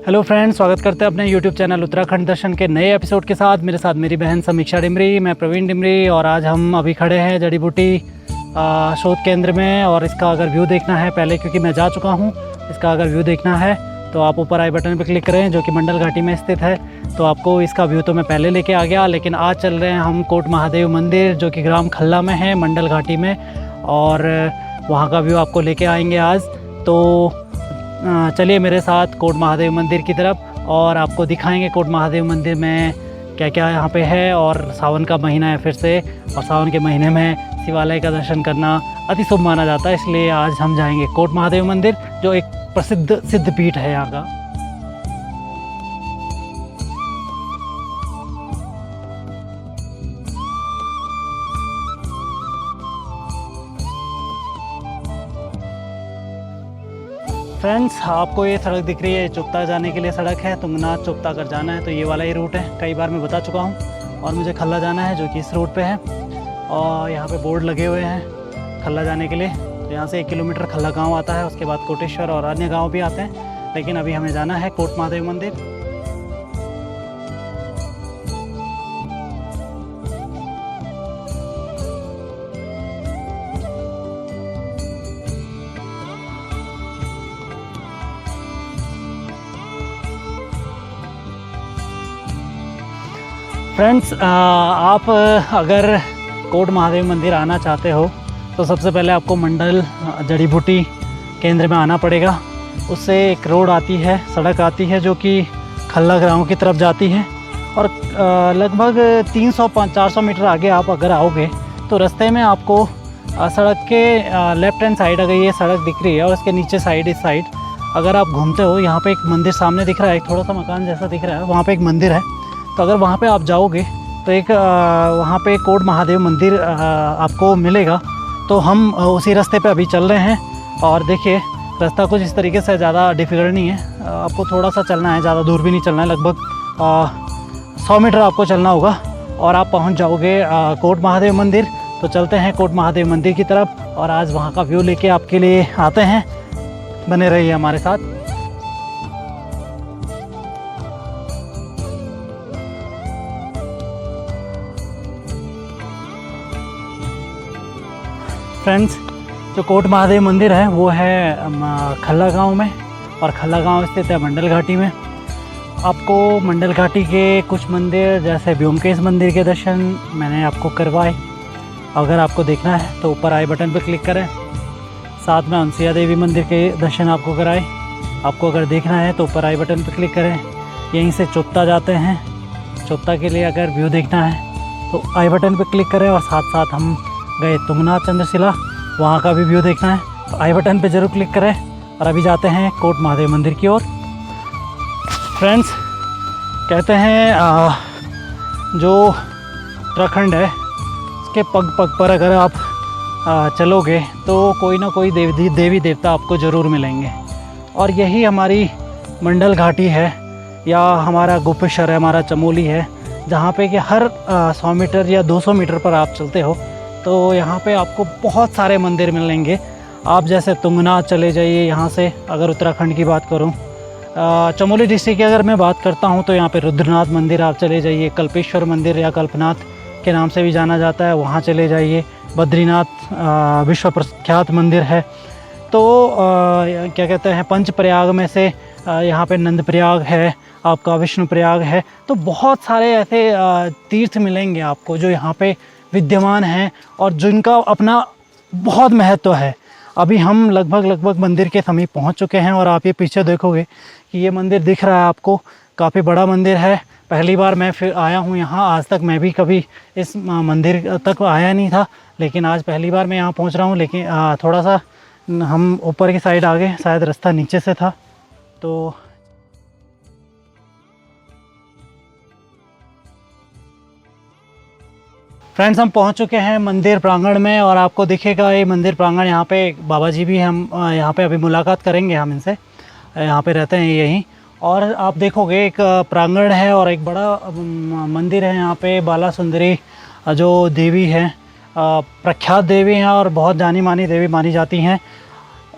Hello friends, स्वागत करते हैं अपने यूट्यूब चैनल उत्तराखंड दर्शन के नए एपिसोड के साथ। मेरे साथ मेरी बहन समीक्षा डिमरी, मैं प्रवीण डिमरी, और आज हम अभी खड़े हैं जड़ी बूटी शोध केंद्र में। और इसका अगर व्यू देखना है पहले, क्योंकि मैं जा चुका हूँ, इसका अगर व्यू देखना है तो आप ऊपर आई बटन पर क्लिक करें, जो कि मंडल घाटी में स्थित है। तो आपको इसका व्यू तो मैं पहले लेके आ गया, लेकिन आज चल रहे हैं हम कोट महादेव मंदिर, जो कि ग्राम खल्ला में है, मंडल घाटी में, और वहाँ का व्यू आपको लेके आएंगे आज। तो चलिए मेरे साथ कोट महादेव मंदिर की तरफ, और आपको दिखाएंगे कोट महादेव मंदिर में क्या क्या यहाँ पे है। और सावन का महीना है फिर से, और सावन के महीने में शिवालय का दर्शन करना अति शुभ माना जाता है, इसलिए आज हम जाएंगे कोट महादेव मंदिर, जो एक प्रसिद्ध सिद्ध पीठ है यहाँ का। फ्रेंड्स, आपको ये सड़क दिख रही है, चुप्ता जाने के लिए सड़क है। तुंगनाथ चुप्ता अगर जाना है तो ये वाला ही रूट है, कई बार मैं बता चुका हूँ। और मुझे खल्ला जाना है, जो कि इस रूट पे है, और यहाँ पे बोर्ड लगे हुए हैं खल्ला जाने के लिए। तो यहाँ से 1 किलोमीटर खल्ला गांव आता है, उसके बाद कोटेश्वर और अन्य गांव भी आते हैं, लेकिन अभी हमें जाना है कोट महादेव मंदिर। फ्रेंड्स, आप अगर कोट महादेव मंदिर आना चाहते हो तो सबसे पहले आपको मंडल जड़ी बूटी केंद्र में आना पड़ेगा। उससे एक रोड आती है, सड़क आती है, जो कि खल्ला गाँव की तरफ जाती है। और लगभग 300-400 मीटर आगे आप अगर आओगे तो रास्ते में आपको सड़क के लेफ़्ट हैंड साइड अगर ये सड़क दिख रही है, और इसके नीचे साइड, इस साइड अगर आप घूमते हो, यहाँ पे एक मंदिर सामने दिख रहा है, एक थोड़ा सा मकान जैसा दिख रहा है, वहाँ पे एक मंदिर है। तो अगर वहाँ पे आप जाओगे तो एक वहाँ पे कोट महादेव मंदिर आपको मिलेगा। तो हम उसी रास्ते पे अभी चल रहे हैं, और देखिए रास्ता कुछ इस तरीके से, ज़्यादा डिफिकल्ट नहीं है, आपको थोड़ा सा चलना है, ज़्यादा दूर भी नहीं चलना है, लगभग 100 मीटर आपको चलना होगा और आप पहुँच जाओगे कोट महादेव मंदिर। तो चलते हैं कोट महादेव मंदिर की तरफ, और आज वहाँ का व्यू लेके आपके लिए आते हैं। बने रहिए हमारे साथ। फ्रेंड्स, जो कोट महादेव मंदिर है वो है खल्ला गांव में, और खल्ला गांव स्थित है मंडल घाटी में। आपको मंडल घाटी के कुछ मंदिर, जैसे व्योमकेश मंदिर के दर्शन मैंने आपको करवाए। अगर आपको देखना है तो ऊपर आई बटन पर क्लिक करें। साथ में अनसुईया देवी मंदिर के दर्शन आपको कराए। आपको अगर देखना है तो ऊपर आई बटन पर क्लिक करें। यहीं से चुप्ता जाते हैं, चुप्ता के लिए अगर व्यू देखना है तो आई बटन पर क्लिक करें। और साथ साथ हम गए तुंगनाथ चंद्रशिला, वहाँ का भी व्यू देखना है तो आई बटन पे ज़रूर क्लिक करें। और अभी जाते हैं कोट महादेव मंदिर की ओर। फ्रेंड्स, कहते हैं जो उत्तराखंड है उसके पग पग पर अगर आप चलोगे तो कोई ना कोई देवी देवता आपको ज़रूर मिलेंगे। और यही हमारी मंडल घाटी है, या हमारा गोपेश्वर है, हमारा चमोली है, जहाँ पे कि हर 100 मीटर या 200 मीटर पर आप चलते हो तो यहाँ पे आपको बहुत सारे मंदिर मिलेंगे। आप जैसे तुंगनाथ चले जाइए, यहाँ से अगर उत्तराखंड की बात करूँ, चमोली डिस्ट्रिक्ट की अगर मैं बात करता हूँ तो यहाँ पे रुद्रनाथ मंदिर आप चले जाइए, कल्पेश्वर मंदिर या कल्पनाथ के नाम से भी जाना जाता है, वहाँ चले जाइए। बद्रीनाथ विश्व प्रख्यात मंदिर है। तो क्या कहते हैं, पंच प्रयाग में से यहाँ पे नंद प्रयाग है, आपका विष्णु प्रयाग है। तो बहुत सारे ऐसे तीर्थ मिलेंगे आपको जो यहाँ पे विद्यमान हैं, और जिनका अपना बहुत महत्व है। अभी हम लगभग मंदिर के समीप पहुँच चुके हैं, और आप ये पीछे देखोगे कि ये मंदिर दिख रहा है आपको, काफ़ी बड़ा मंदिर है। पहली बार मैं फिर आया हूँ यहाँ, आज तक मैं भी कभी इस मंदिर तक आया नहीं था, लेकिन आज पहली बार मैं यहाँ पहुँच रहा हूँ। लेकिन थोड़ा सा हम ऊपर की साइड आ गए, शायद रास्ता नीचे से था। तो फ्रेंड्स, हम पहुंच चुके हैं मंदिर प्रांगण में, और आपको दिखेगा ये मंदिर प्रांगण। यहाँ पे बाबा जी भी, हम यहाँ पे अभी मुलाकात करेंगे हम इनसे, यहाँ पे रहते हैं यहीं। और आप देखोगे एक प्रांगण है और एक बड़ा मंदिर है यहाँ पे। बाला सुंदरी जो देवी हैं, प्रख्यात देवी हैं और बहुत जानी मानी देवी मानी जाती हैं।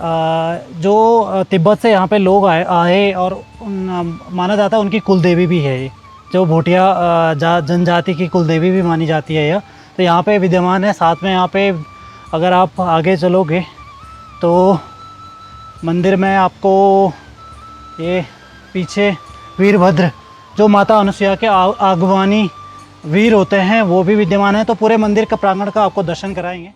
जो तिब्बत से यहाँ पे लोग आए और माना जाता है उनकी कुलदेवी भी है ये, जो भोटिया जनजाति की कुलदेवी भी मानी जाती है यह। तो यहाँ पे विद्यमान है। साथ में यहाँ पे अगर आप आगे चलोगे तो मंदिर में आपको ये पीछे वीरभद्र, जो माता अनुसुईया के आगवानी वीर होते हैं, वो भी विद्यमान है। तो पूरे मंदिर का प्रांगण का आपको दर्शन कराएंगे।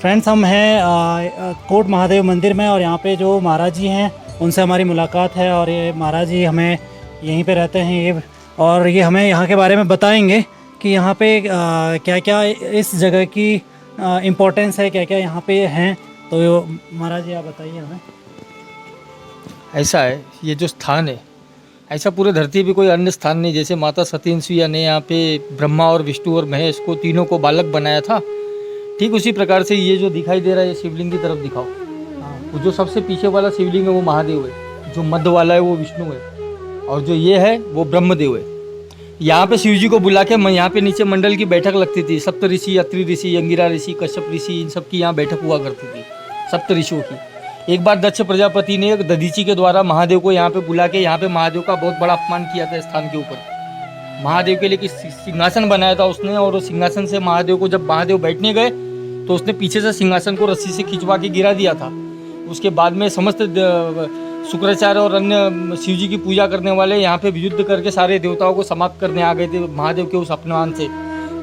फ्रेंड्स, हम हैं कोट महादेव मंदिर में और यहाँ पे जो महाराज जी हैं उनसे हमारी मुलाकात है। और ये महाराज जी हमें यहीं पे रहते हैं ये, और ये हमें यहाँ के बारे में बताएंगे कि यहाँ पे क्या क्या इस जगह की इम्पोर्टेंस है, क्या क्या यहाँ पे हैं। तो महाराज जी आप बताइए हमें। ऐसा है, ये जो स्थान है, ऐसा पूरे धरती पे कोई अन्य स्थान नहीं। जैसे माता सती अनुसुईया ने यहाँ पे ब्रह्मा और विष्णु और महेश को तीनों को बालक बनाया था, ठीक उसी प्रकार से ये जो दिखाई दे रहा है ये शिवलिंग की तरफ दिखाओ। वो जो सबसे पीछे वाला शिवलिंग है वो महादेव है, जो मध्य वाला है वो विष्णु है, और जो ये है वो ब्रह्मदेव है। यहाँ पे शिव जी को बुला के यहाँ पे नीचे मंडल की बैठक लगती थी। सप्त ऋषि, अत्रि ऋषि, अंगिरा ऋषि, कश्यप ऋषि, इन सब की यहाँ बैठक हुआ करती थी, सप्त ऋषियों की। एक बार दक्ष प्रजापति ने दधीची के द्वारा महादेव को यहाँ पे बुला के यहाँ पे महादेव का बहुत बड़ा अपमान किया था स्थान के ऊपर। महादेव के लिए सिंहासन बनाया था उसने, और उस सिंहासन से महादेव को जब महादेव बैठने गए तो उसने पीछे से सिंहासन को रस्सी से खिंचवा के गिरा दिया था। उसके बाद में समस्त शुक्राचार्य और अन्य शिव जी की पूजा करने वाले यहाँ पे युद्ध करके सारे देवताओं को समाप्त करने आ गए थे महादेव के उस अपमान से।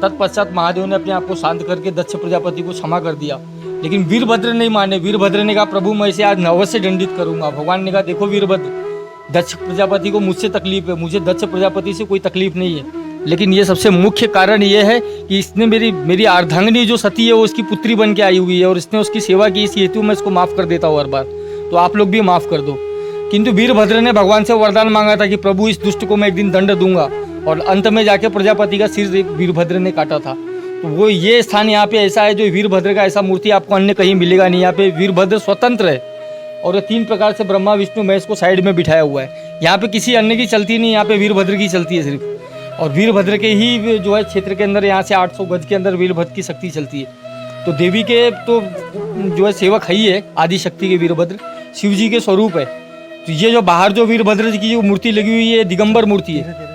तत्पश्चात महादेव ने अपने आप को शांत करके दक्ष प्रजापति को क्षमा कर दिया। लेकिन वीरभद्र नहीं माने। वीरभद्र ने कहा प्रभु मैं इसे आज अवश्य दंडित करूंगा। भगवान ने कहा देखो वीरभद्र, दक्ष प्रजापति को मुझसे तकलीफ है, मुझे दक्ष प्रजापति से कोई तकलीफ नहीं है, लेकिन ये सबसे मुख्य कारण ये है कि इसने मेरी अर्धांगिनी जो सती है वो उसकी पुत्री बन के आई हुई है, और इसने उसकी सेवा की, इस हेतु मैं इसको माफ़ कर देता हूँ हर बार, तो आप लोग भी माफ़ कर दो। किंतु वीरभद्र ने भगवान से वरदान मांगा था कि प्रभु इस दुष्ट को मैं एक दिन दंड दूंगा, और अंत में जाके प्रजापति का सिर वीरभद्र ने काटा था। तो वो ये स्थान यहाँ पे ऐसा है जो वीरभद्र का ऐसा मूर्ति आपको अन्य कहीं मिलेगा नहीं। यहाँ पे वीरभद्र स्वतंत्र है, और ये 3 प्रकार से ब्रह्मा विष्णु महेश को साइड में बिठाया हुआ है। यहाँ पे किसी अन्य की चलती नहीं, यहाँ पे वीरभद्र की चलती है सिर्फ। और वीरभद्र के ही जो है क्षेत्र के अंदर यहाँ से 800 गज के अंदर वीरभद्र की शक्ति चलती है। तो देवी के तो जो है सेवक है ही है, आदि शक्ति के वीरभद्र शिव जी के स्वरूप है। तो ये जो बाहर जो वीरभद्र जी की जो मूर्ति लगी हुई है दिगंबर मूर्ति है,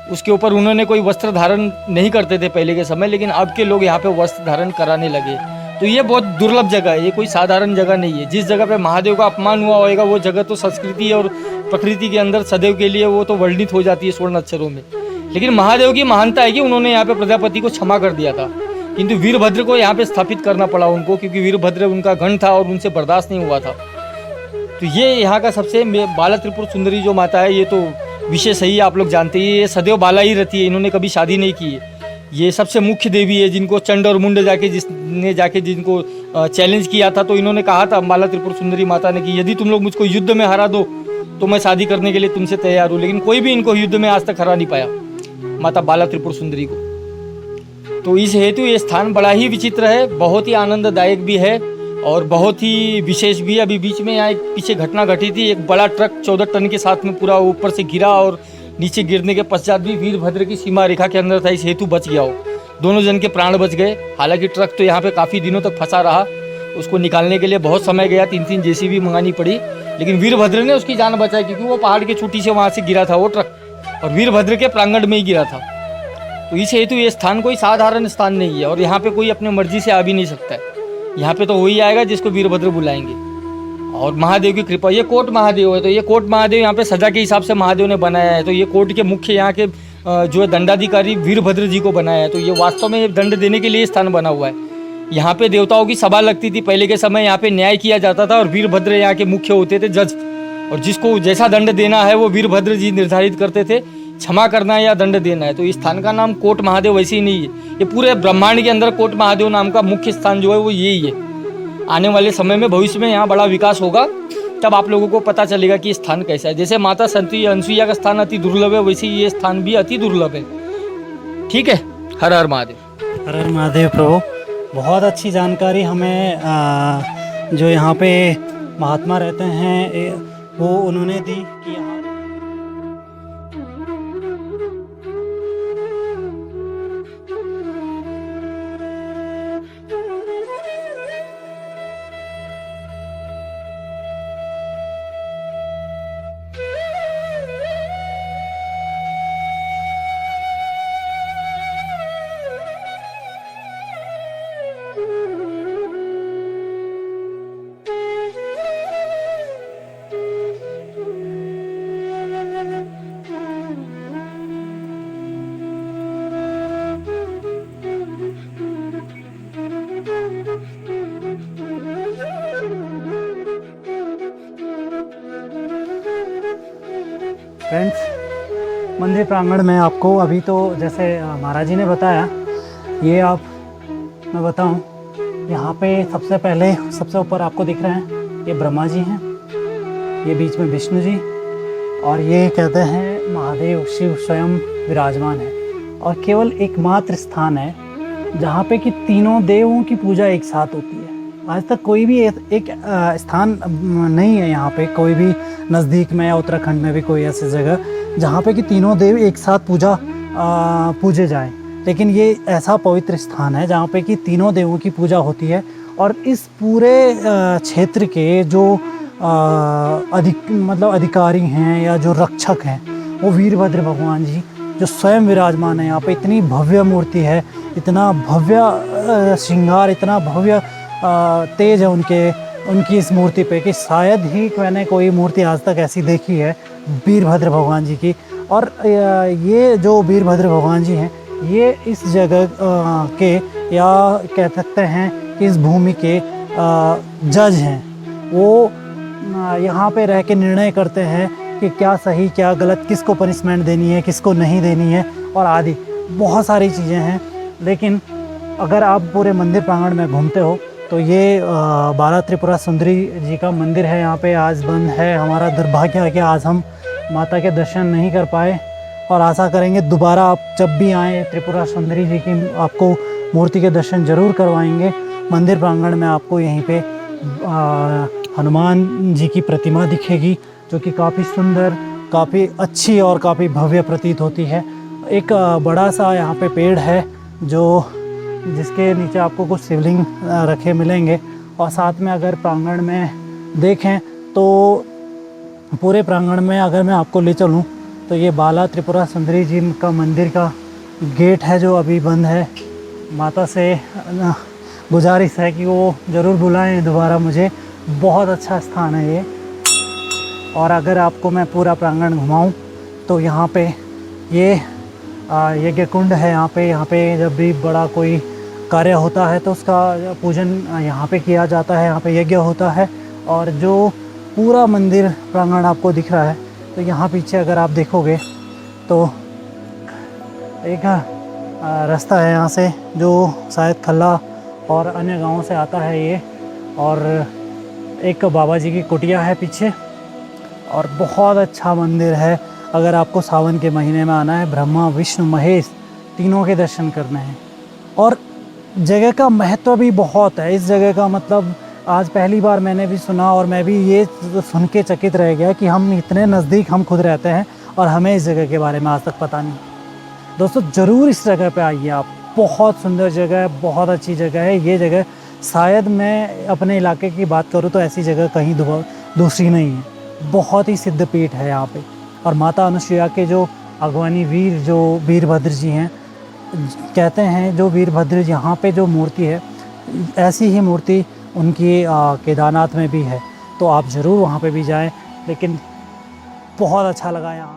उसके ऊपर उन्होंने कोई वस्त्र धारण नहीं करते थे पहले के समय, लेकिन अब के लोग यहाँ पे वस्त्र धारण कराने लगे। तो ये बहुत दुर्लभ जगह है, ये कोई साधारण जगह नहीं है। जिस जगह पे महादेव का अपमान हुआ होगा वो जगह तो संस्कृति और प्रकृति के अंदर सदैव के लिए वो तो वर्णित हो जाती है स्वर्ण अक्षरों में। लेकिन महादेव की महानता है कि उन्होंने यहाँ पे प्रजापति को क्षमा कर दिया था, किंतु वीरभद्र को यहाँ पे स्थापित करना पड़ा उनको, क्योंकि वीरभद्र उनका गण था और उनसे बर्दाश्त नहीं हुआ था। तो ये यहाँ का सबसे बाला त्रिपुर सुंदरी जो माता है ये तो विशेष है ही, आप लोग जानते ही, ये सदैव बाला ही रहती है, इन्होंने कभी शादी नहीं की है। ये सबसे मुख्य देवी है जिनको चंड और मुंड जिसने जिनको चैलेंज किया था, तो इन्होंने कहा था बाला त्रिपुर सुंदरी माता ने कि यदि तुम लोग मुझको युद्ध में हरा दो तो मैं शादी करने के लिए तुमसे तैयार हूँ। लेकिन कोई भी इनको युद्ध में आज तक हरा नहीं पाया, माता बाला त्रिपुर सुंदरी को। तो इस हेतु ये स्थान बड़ा ही विचित्र है, बहुत ही आनंददायक भी है और बहुत ही विशेष भी है। अभी बीच में यहाँ एक पीछे घटना घटी थी, एक बड़ा ट्रक 14 टन के साथ में पूरा ऊपर से गिरा और नीचे गिरने के पश्चात भी वीरभद्र की सीमा रेखा के अंदर था, इस हेतु बच गया हो। दोनों जन के प्राण बच गए। हालांकि ट्रक तो यहाँ पे काफ़ी दिनों तक फंसा रहा, उसको निकालने के लिए बहुत समय गया, 3-3 जेसीबी मंगानी पड़ी, लेकिन वीरभद्र ने उसकी जान बचाई, क्योंकि वो पहाड़ की चोटी से वहाँ से गिरा था वो ट्रक, और वीरभद्र के प्रांगण में ही गिरा था। तो इस हेतु ये स्थान कोई साधारण स्थान नहीं है, और यहाँ पे कोई अपने मर्जी से आ भी नहीं सकता है। यहाँ पे तो वही आएगा जिसको वीरभद्र बुलाएंगे, और महादेव की कृपा। ये कोट महादेव है, तो ये कोट महादेव यहाँ पे सजा के हिसाब से महादेव ने बनाया है। तो ये कोट के मुख्य यहाँ के जो है दंडाधिकारी वीरभद्र जी को बनाया है। तो ये वास्तव में दंड देने के लिए स्थान बना हुआ है। यहाँ पे देवताओं की सभा लगती थी पहले के समय, यहाँ पे न्याय किया जाता था, और वीरभद्र यहाँ के मुख्य होते थे जज, और जिसको जैसा दंड देना है वो वीरभद्र जी निर्धारित करते थे, क्षमा करना है या दंड देना है। तो इस स्थान का नाम कोट महादेव वैसे ही नहीं है, ये पूरे ब्रह्मांड के अंदर कोट महादेव नाम का मुख्य स्थान जो है वो यही है। आने वाले समय में भविष्य में यहाँ बड़ा विकास होगा, तब आप लोगों को पता चलेगा कि स्थान कैसा है। जैसे माता सती अनुसुईया का स्थान अति दुर्लभ है, वैसे ये स्थान भी अति दुर्लभ है। ठीक है, हर हर महादेव। हर हर महादेव प्रभु। बहुत अच्छी जानकारी हमें जो यहाँ पे महात्मा रहते हैं वो उन्होंने दी कि यहाँ फ्रेंड्स, मंदिर प्रांगण में आपको अभी तो जैसे महाराज जी ने बताया, ये आप मैं बताऊं, यहाँ पे सबसे पहले सबसे ऊपर आपको दिख रहे हैं ये ब्रह्मा जी हैं, ये बीच में विष्णु जी, और ये कहते हैं महादेव शिव स्वयं विराजमान है। और केवल एकमात्र स्थान है जहाँ पे कि तीनों देवों की पूजा एक साथ होती है। आज तक कोई भी एक स्थान नहीं है यहाँ पे, कोई भी नज़दीक में या उत्तराखंड में भी कोई ऐसी जगह जहाँ पे कि तीनों देव एक साथ पूजे जाएं। लेकिन ये ऐसा पवित्र स्थान है जहाँ पे कि तीनों देवों की पूजा होती है। और इस पूरे क्षेत्र के जो अधिकारी हैं या जो रक्षक हैं वो वीरभद्र भगवान जी जो स्वयं विराजमान है यहाँ पे। इतनी भव्य मूर्ति है, इतना भव्य श्रृंगार, इतना भव्य तेज है उनकी इस मूर्ति पे कि शायद ही मैंने कोई मूर्ति आज तक ऐसी देखी है वीरभद्र भगवान जी की। और ये जो वीरभद्र भगवान जी हैं ये इस जगह के या कह सकते हैं कि इस भूमि के जज हैं। वो यहाँ पे रह के निर्णय करते हैं कि क्या सही क्या गलत, किसको पनिशमेंट देनी है, किसको नहीं देनी है, और आदि बहुत सारी चीज़ें हैं। लेकिन अगर आप पूरे मंदिर प्रांगण में घूमते हो तो ये बाला त्रिपुरा सुंदरी जी का मंदिर है, यहाँ पे आज बंद है। हमारा दुर्भाग्य है कि आज हम माता के दर्शन नहीं कर पाए, और आशा करेंगे दोबारा आप जब भी आएँ त्रिपुरा सुंदरी जी की आपको मूर्ति के दर्शन ज़रूर करवाएंगे। मंदिर प्रांगण में आपको यहीं पे हनुमान जी की प्रतिमा दिखेगी जो कि काफ़ी सुंदर, काफ़ी अच्छी और काफ़ी भव्य प्रतीत होती है। एक बड़ा सा यहाँ पे पेड़ है जिसके नीचे आपको कुछ शिवलिंग रखे मिलेंगे। और साथ में अगर प्रांगण में देखें तो पूरे प्रांगण में अगर मैं आपको ले चलूँ तो ये बाला त्रिपुरा सुंदरी जी का मंदिर का गेट है जो अभी बंद है। माता से गुजारिश है कि वो ज़रूर बुलाएं दोबारा मुझे। बहुत अच्छा स्थान है ये। और अगर आपको मैं पूरा प्रांगण घुमाऊं तो यहाँ पे ये यज्ञ कुंड है। यहाँ पे जब भी बड़ा कोई कार्य होता है तो उसका पूजन यहाँ पे किया जाता है, यहाँ पे यज्ञ होता है। और जो पूरा मंदिर प्रांगण आपको दिख रहा है तो यहाँ पीछे अगर आप देखोगे तो एक रास्ता है यहाँ से जो शायद खल्ला और अन्य गाँवों से आता है ये। और एक बाबा जी की कुटिया है पीछे, और बहुत अच्छा मंदिर है। अगर आपको सावन के महीने में आना है, ब्रह्मा विष्णु महेश तीनों के दर्शन करने हैं। और जगह का महत्व भी बहुत है। इस जगह का मतलब आज पहली बार मैंने भी सुना, और मैं भी ये सुन के चकित रह गया कि हम इतने नज़दीक हम खुद रहते हैं और हमें इस जगह के बारे में आज तक पता नहीं। दोस्तों ज़रूर इस जगह पे आइए आप, बहुत सुंदर जगह है, बहुत अच्छी जगह है। ये जगह शायद मैं अपने इलाके की बात करूँ तो ऐसी जगह कहीं दूसरी नहीं है। बहुत ही सिद्ध पीठ है यहाँ पे। और माता अनुसुईया के जो अगवानी वीर जो वीरभद्र जी हैं, कहते हैं जो वीरभद्र यहाँ पे जो मूर्ति है ऐसी ही मूर्ति उनकी केदारनाथ में भी है। तो आप ज़रूर वहाँ पे भी जाएं। लेकिन बहुत अच्छा लगा यहाँ।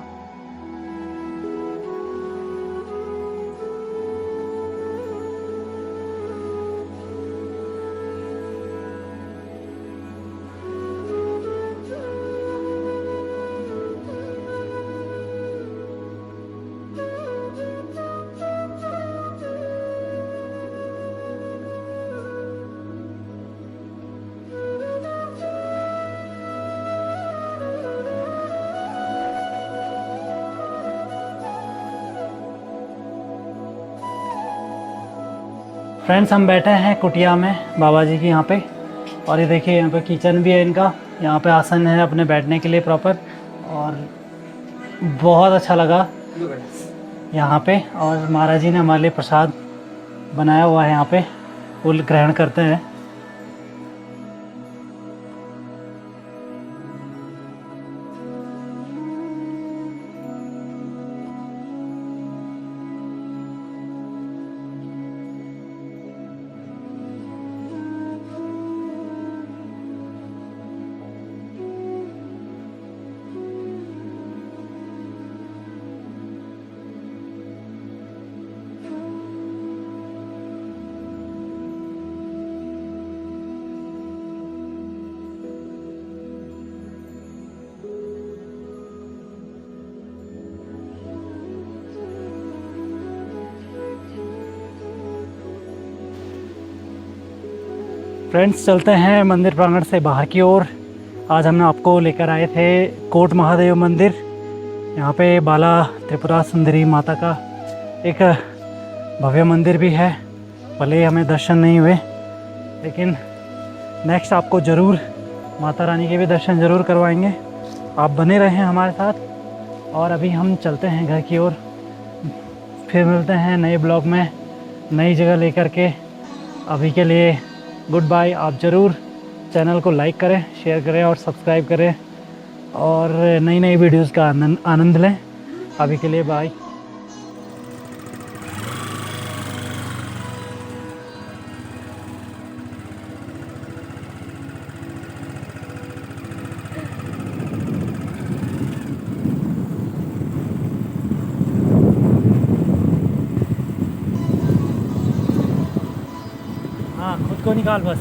फ्रेंड्स हम बैठे हैं कुटिया में बाबा जी की यहाँ पे, और ये देखिए यहाँ पे किचन भी है इनका, यहाँ पे आसन है अपने बैठने के लिए प्रॉपर, और बहुत अच्छा लगा यहाँ पे। और महाराज जी ने हमारे लिए प्रसाद बनाया हुआ है, यहाँ पे फूल ग्रहण करते हैं। फ्रेंड्स चलते हैं मंदिर प्रांगण से बाहर की ओर। आज हमने आपको लेकर आए थे कोट महादेव मंदिर। यहाँ पे बाला त्रिपुरा सुंदरी माता का एक भव्य मंदिर भी है। भले ही हमें दर्शन नहीं हुए, लेकिन नेक्स्ट आपको ज़रूर माता रानी के भी दर्शन ज़रूर करवाएंगे। आप बने रहें हमारे साथ। और अभी हम चलते हैं घर की ओर, फिर मिलते हैं नए ब्लॉग में नई जगह लेकर के। अभी के लिए गुड बाय। आप ज़रूर चैनल को लाइक करें, शेयर करें और सब्सक्राइब करें, और नई नई वीडियोस का आनंद लें। अभी के लिए बाय। हाँ, खुद को निकाल बस।